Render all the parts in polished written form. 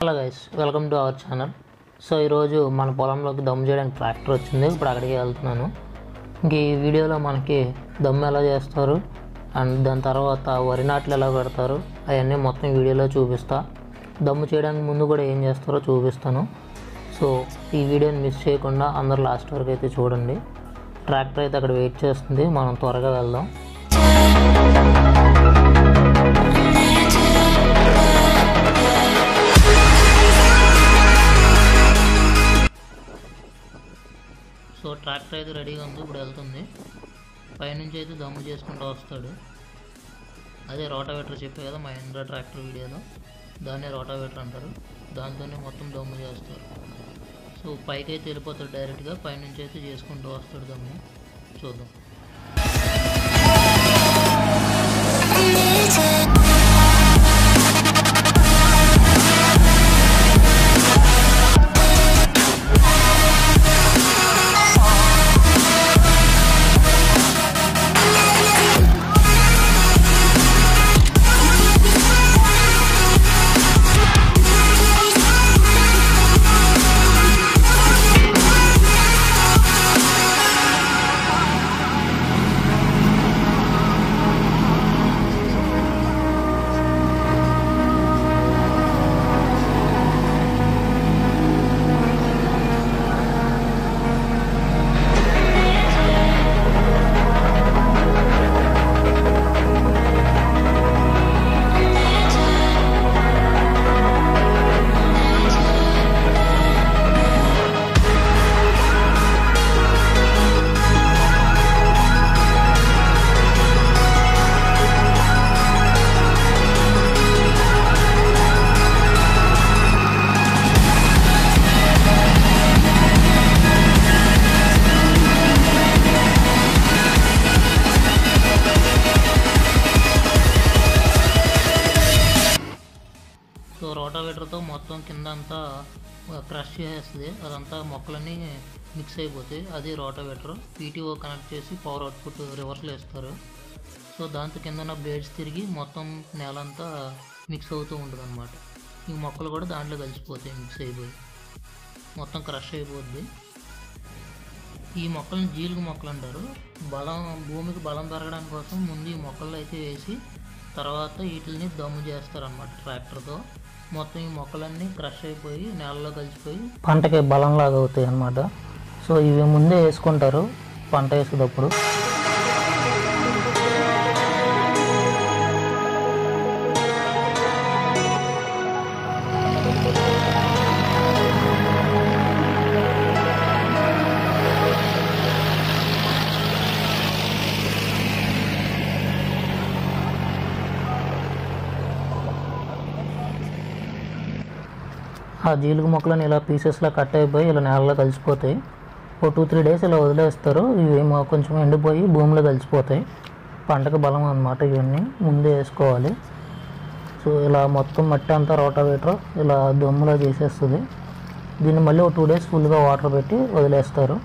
Hello guys, welcome to our channel. So ఈరోజు మన పొలంలోకి దమ్ము చేయడానికి ట్రాక్టర్ వచ్చింది. ఇప్పుడు అక్కడికి వెళ్తున్నాను. ఇంక ఈ వీడియోలో మనకి దమ్ము ఎలా చేస్తారు అండ్ దాని తర్వాత వరి నాట్లు ఎలా పెడతారు అవన్నీ మొత్తం వీడియోలో చూపిస్తా. దమ్ము చేయడానికి ముందు కూడా ఏం చేస్తారో చూపిస్తాను. సో ఈ వీడియోని మిస్ చేయకుండా అందరూ లాస్ట్ వరకు అయితే చూడండి. ట్రాక్టర్ అయితే అక్కడ వెయిట్ చేస్తుంది, మనం త్వరగా వెళ్దాం. సో ట్రాక్టర్ అయితే రెడీగా ఉంది, ఇప్పుడు వెళ్తుంది. పైనుంచి అయితే దమ్ము చేసుకుంటూ వస్తాడు. అదే రోటావేటర్ చెప్పే కదా మహేంద్ర ట్రాక్టర్ వీడియోలో, దాన్నే రోటావేటర్ అంటారు. దాంతోనే మొత్తం దమ్ము చేస్తారు. సో పైకి అయితే వెళ్ళిపోతాడు డైరెక్ట్గా, పైనుంచి అయితే చేసుకుంటూ వస్తాడు దమ్ము. చూద్దాం. సో రోటావేటర్తో మొత్తం కింద అంతా క్రష్ చేసేస్తుంది, అదంతా మొక్కలన్నీ మిక్స్ అయిపోతాయి. అది రోటావేటర్. పీటీఓ కనెక్ట్ చేసి పవర్ అవుట్పుట్ రివర్స్లో ఇస్తారు. సో దాంతో కింద ఉన్న బ్లేడ్స్ తిరిగి మొత్తం నేలంతా మిక్స్ అవుతూ ఉంటుంది అనమాట. ఈ మొక్కలు కూడా దాంట్లో కలిసిపోతాయి, మిక్స్ అయిపోయి మొత్తం క్రష్ అయిపోద్ది. ఈ మొక్కలను జీలుగు మొక్కలు అంటారు. భూమికి బలం పెరగడానికి కోసం ముందు ఈ మొక్కలు అయితే వేసి తర్వాత వీటిని దమ్ము చేస్తారనమాట ట్రాక్టర్తో. మొత్తం ఈ మొక్కలన్నీ క్రష్ అయిపోయి నేలలో కలిసిపోయి పంటకి బలంలాగా అవుతాయి అన్నమాట. సో ఇవి ముందే వేసుకుంటారు పంట వేసేటప్పుడు. ఆ జీలుగు మొక్కలను ఇలా పీసెస్లా కట్ అయిపోయి ఇలా నేలలో కలిసిపోతాయి. ఓ 2-3 డేస్ ఇలా వదిలేస్తారు. ఇవి కొంచెం ఎండిపోయి భూమిలో కలిసిపోతాయి. పంటకు బలం అన్నమాట. ఇవన్నీ ముందే వేసుకోవాలి. సో ఇలా మొత్తం మట్టి అంతా రోటావేటర్ ఇలా దమ్ములో చేసేస్తుంది. దీన్ని మళ్ళీ ఓ 2 డేస్ ఫుల్గా వాటర్ పెట్టి వదిలేస్తారు.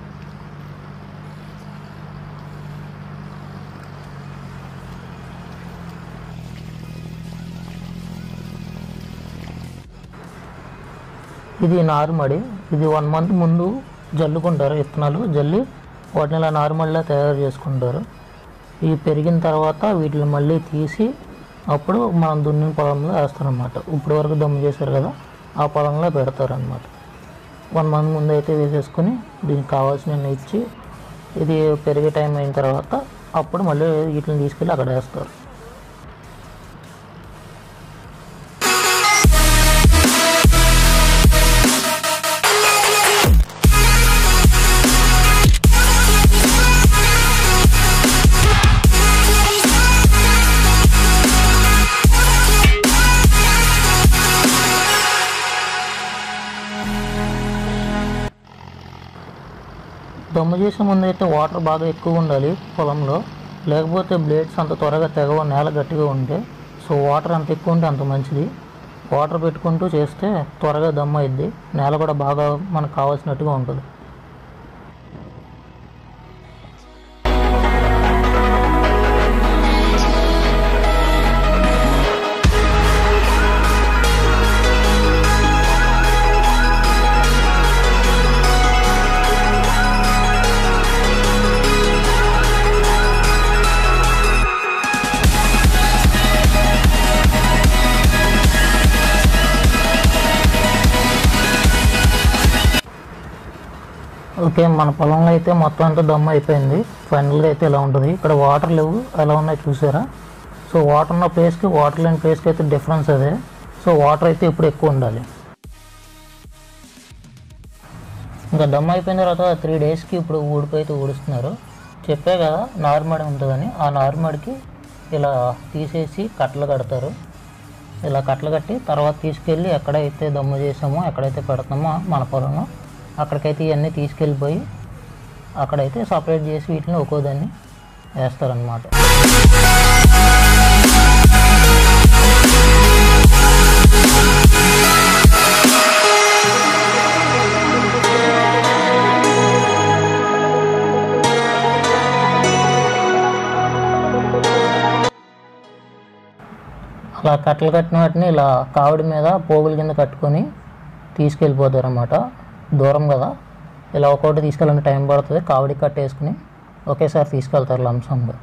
ఇది నారుమడి. ఇది 1 మంత్ ముందు జల్లుకుంటారు, విత్తనాలు జల్లి వాటిని ఇలా నారుమడిలా తయారు చేసుకుంటారు. ఇవి పెరిగిన తర్వాత వీటిని మళ్ళీ తీసి అప్పుడు మనం దున్నిన పొలంలో వేస్తారనమాట. ఇప్పటి వరకు దమ్ము చేశారు కదా, ఆ పొలంలో పెడతారనమాట. 1 మంత్ ముందు అయితే వేసేసుకొని దీనికి కావాల్సినవి ఇచ్చి ఇది పెరిగే టైం అయిన తర్వాత అప్పుడు మళ్ళీ వీటిని తీసుకెళ్ళి అక్కడ వేస్తారు. దమ్ము చేసే ముందు అయితే వాటర్ బాగా ఎక్కువ ఉండాలి పొలంలో, లేకపోతే బ్లేడ్స్ అంత త్వరగా తెగవ, నేల గట్టిగా ఉంటే. సో వాటర్ అంత ఎక్కువ ఉంటే అంత మంచిది. వాటర్ పెట్టుకుంటూ చేస్తే త్వరగా దమ్ము అయింది, నేల కూడా బాగా మనకు కావాల్సినట్టుగా ఉంటుంది. ఓకే, మన పొలంలో అయితే మొత్తం అంతా దమ్ము అయిపోయింది. ఫైనల్గా అయితే ఇలా ఉంటుంది. ఇక్కడ వాటర్ లేవు, ఎలా ఉన్నాయి చూసారా? సో వాటర్ ఉన్న ప్లేస్కి వాటర్ లేని ప్లేస్కి అయితే డిఫరెన్స్ అదే. సో వాటర్ అయితే ఇప్పుడు ఎక్కువ ఉండాలి. ఇంకా దమ్ము అయిపోయిన తర్వాత 3 డేస్కి ఇప్పుడు ఊడిపోయి అయితే ఊడుస్తున్నారు. చెప్పే కదా నారుమడి ఉంటుందని, ఆ నారుమడికి ఇలా తీసేసి కట్టలు కడతారు. ఇలా కట్టలు కట్టి తర్వాత తీసుకెళ్ళి ఎక్కడైతే దమ్ము చేసామో ఎక్కడైతే పెడతామో మన పొలంలో అక్కడికైతే ఇవన్నీ తీసుకెళ్ళిపోయి అక్కడైతే సపరేట్ చేసి వీటిని ఒక్కో దాన్ని వేస్తారనమాట. అలా కట్టలు కట్టిన వాటిని ఇలా కావిడి మీద పోగుల కింద కట్టుకొని తీసుకెళ్ళిపోతారు అన్నమాట. దూరం కదా, ఇలా ఒక్కొక్కటి తీసుకెళ్ళాలంటే టైం పడుతుంది. కావిడి కట్టేసుకుని ఒకేసారి తీసుకెళ్తారు లంసంగా.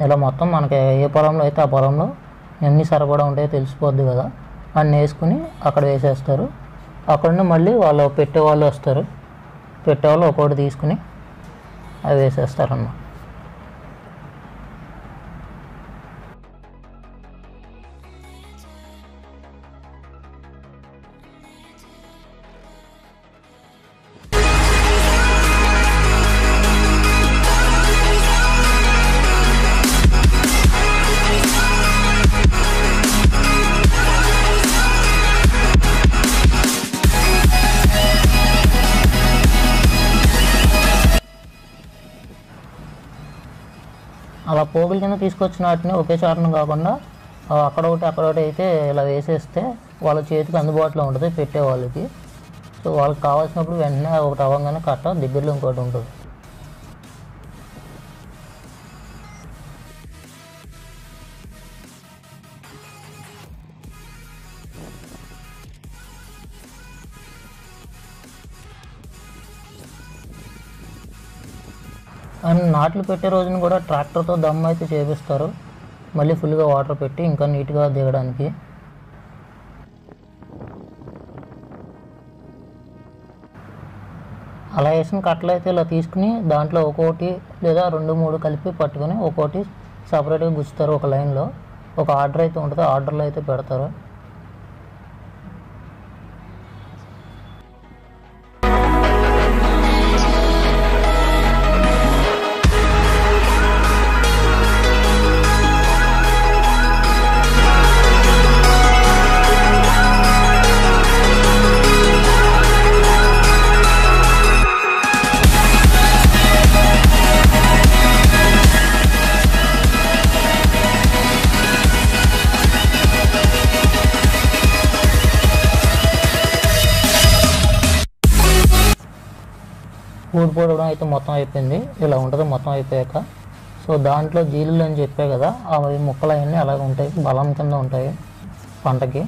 ఇలా మొత్తం మనకి ఏ పొలంలో అయితే ఆ పొలంలో ఎన్ని సరిపడా ఉంటాయో తెలిసిపోద్ది కదా, అన్నీ వేసుకుని అక్కడ వేసేస్తారు. అక్కడ నుండి మళ్ళీ వాళ్ళు పెట్టేవాళ్ళు వస్తారు. పెట్టేవాళ్ళు ఒక్కొక్కటి తీసుకుని అవి వేసేస్తారన్నమాట. అలా పోగుల కింద తీసుకొచ్చిన వాటిని ఒకేసారిని కాకుండా అక్కడ ఒకటి అయితే ఇలా వేసేస్తే వాళ్ళ చేతికి అందుబాటులో ఉంటుంది పెట్టే వాళ్ళకి. సో వాళ్ళకి కావాల్సినప్పుడు వెంటనే ఒకటి అవ్వగానే కట్ట దగ్గరలో ఇంకోటి ఉంటుంది. అండ్ నాట్లు పెట్టే రోజున కూడా ట్రాక్టర్తో దమ్ము అయితే చేపిస్తారు, మళ్ళీ ఫుల్గా వాటర్ పెట్టి ఇంకా నీట్గా దిగడానికి. అలా వేసిన కట్టలు అయితే ఇలా తీసుకుని దాంట్లో ఒక్కొక్కటి లేదా 2-3 కలిపి పట్టుకొని ఒక్కొక్కటి సపరేట్గా గుచ్చుతారు. ఒక లైన్లో ఒక ఆర్డర్ అయితే ఉంటుంది, ఆర్డర్లో అయితే పెడతారు. ఊడిపోవడం అయితే మొత్తం అయిపోయింది. ఇలా ఉంటుంది మొత్తం అయిపోయాక. సో దాంట్లో జీలులు అని చెప్పే కదా, అవి ముక్కలు అవన్నీ అలాగే ఉంటాయి, బలం కింద ఉంటాయి పంటకి.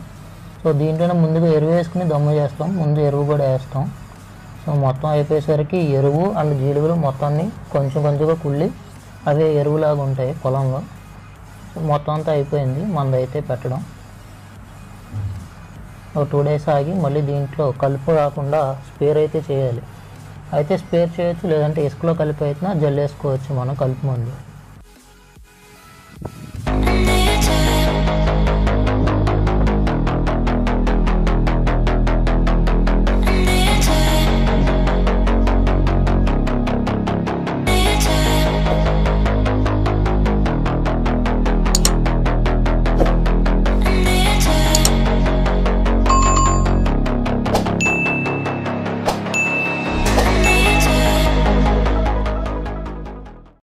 సో దీంట్లోనే ముందుగా ఎరువు వేసుకుని దమ్ము చేస్తాం, ముందు ఎరువు కూడా వేస్తాం. సో మొత్తం అయిపోయేసరికి ఎరువు అండ్ జీలుగులు మొత్తాన్ని కొంచెం కొంచెంగా కుళ్ళి అవే ఎరువులాగా ఉంటాయి పొలంలో. సో మొత్తం అంతా అయిపోయింది మందైతే పెట్టడం. ఒక 2 డేస్ ఆగి మళ్ళీ దీంట్లో కలుపు కాకుండా స్పేర్ అయితే చేయాలి. అయితే స్పేర్ చేయొచ్చు, లేదంటే ఇసుకలో కలిపి అయితే జల్లేసుకోవచ్చు మనం కలుపు మందు.